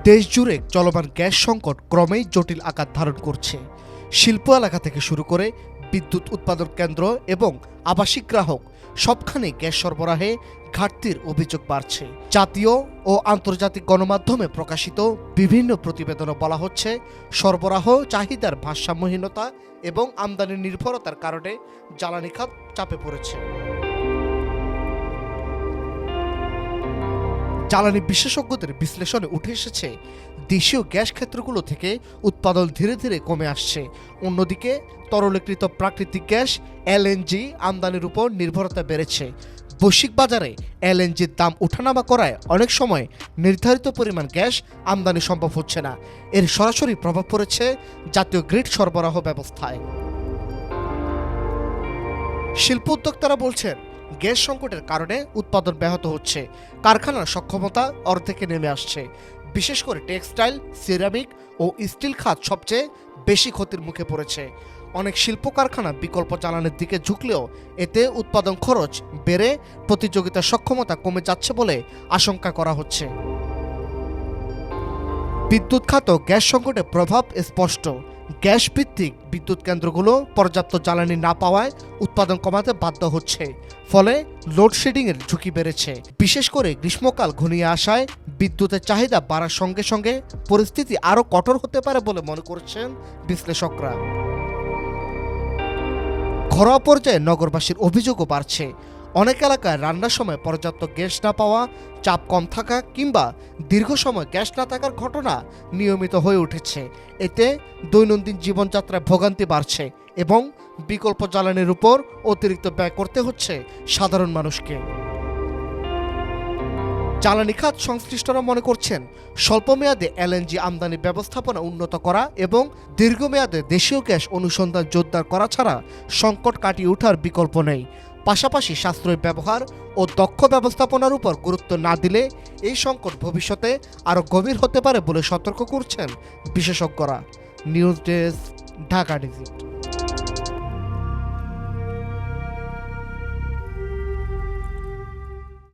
দেশজুড়ে চলমান গ্যাস সংকট ক্রমেই জটিল আকার ধারণ করছে। শিল্প এলাকা থেকে শুরু করে বিদ্যুৎ উৎপাদন কেন্দ্র এবং আবাসিক গ্রাহক সবখানে গ্যাস সরবরাহে ঘাটতির অভিযোগ বাড়ছে। জাতীয় ও আন্তর্জাতিক গণমাধ্যমে প্রকাশিত বিভিন্ন প্রতিবেদনে বলা হচ্ছে, সরবরাহ চাহিদার ভারসাম্যহীনতা এবং আমদানি নির্ভরতার কারণে জ্বালানি খাত চাপে পড়েছে। জ্বালানি বিশেষজ্ঞদের বিশ্লেষণে উঠে এসেছে, দেশীয় গ্যাস ক্ষেত্রগুলো থেকে উৎপাদন ধীরে ধীরে কমে আসছে। অন্যদিকে তরলীকৃত প্রাকৃতিক গ্যাস এলএনজি আমদানির উপর নির্ভরতা বেড়েছে। বৈশ্বিক বাজারে এলএনজির দাম ওঠানামা করায় অনেক সময় নির্ধারিত পরিমাণ গ্যাস আমদানি সম্ভব হচ্ছে না। এর সরাসরি প্রভাব পড়েছে জাতীয় গ্রিড সরবরাহ ব্যবস্থায়। শিল্প উদ্যোক্তারা বলছেন, গ্যাস সংকটের কারণে উৎপাদন ব্যাহত হচ্ছে, কারখানার সক্ষমতা অর্ধেকে নেমে আসছে। বিশেষ করে টেক্সটাইল, সিরামিক ও স্টিল খাত সবচেয়ে বেশি ক্ষতির মুখে পড়েছে। অনেক শিল্প কারখানা বিকল্প জ্বালানির দিকে ঝুঁকলেও এতে উৎপাদন খরচ বেড়ে প্রতিযোগিতার সক্ষমতা কমে যাচ্ছে বলে আশঙ্কা করা হচ্ছে। বিদ্যুৎ খাত গ্যাস সংকটের প্রভাব স্পষ্ট। গ্যাস ভিত্তিক বিদ্যুৎ কেন্দ্রগুলো পর্যাপ্ত জ্বালানি না পাওয়ায় উৎপাদন কমাতে বাধ্য হচ্ছে, ফলে লোডশেডিংয়ের ঝুঁকি বেড়েছে। বিশেষ করে গ্রীষ্মকাল ঘনিয়ে আসায় বিদ্যুতের চাহিদা বাড়ার সঙ্গে সঙ্গে পরিস্থিতি আরও কঠোর হতে পারে বলে মনে করছেন বিশ্লেষকরা। ঘরোয়া পর্যায়ে নগরবাসীর অভিযোগও বাড়ছে। অনেক এলাকায় রান্নার সময় পর্যাপ্ত গ্যাস না পাওয়া, চাপ কম থাকা কিংবা দীর্ঘ সময় গ্যাস না থাকার ঘটনা নিয়মিত হয়ে উঠেছে। এতে দৈনন্দিন জীবনযাত্রায় ভোগান্তি বাড়ছে এবং বিকল্প জ্বালানির উপর অতিরিক্ত ব্যয় করতে হচ্ছে সাধারণ মানুষকে। জ্বালানি খাত সংশ্লিষ্টরা মনে করছেন, স্বল্পমেয়াদে এলএনজি আমদানি ব্যবস্থাপনা উন্নত করা এবং দীর্ঘমেয়াদে দেশীয় গ্যাস অনুসন্ধান জোরদার করা ছাড়া সংকট কাটিয়ে ওঠার বিকল্প নেই। পাশাপাশি সাশ্রয়ী ব্যবহার ও দক্ষ ব্যবস্থাপনার উপর গুরুত্ব না দিলে এই সংকট ভবিষ্যতে আরও গভীর হতে পারে বলে সতর্ক করছেন বিশেষজ্ঞরা। News desk, Dhaka digit.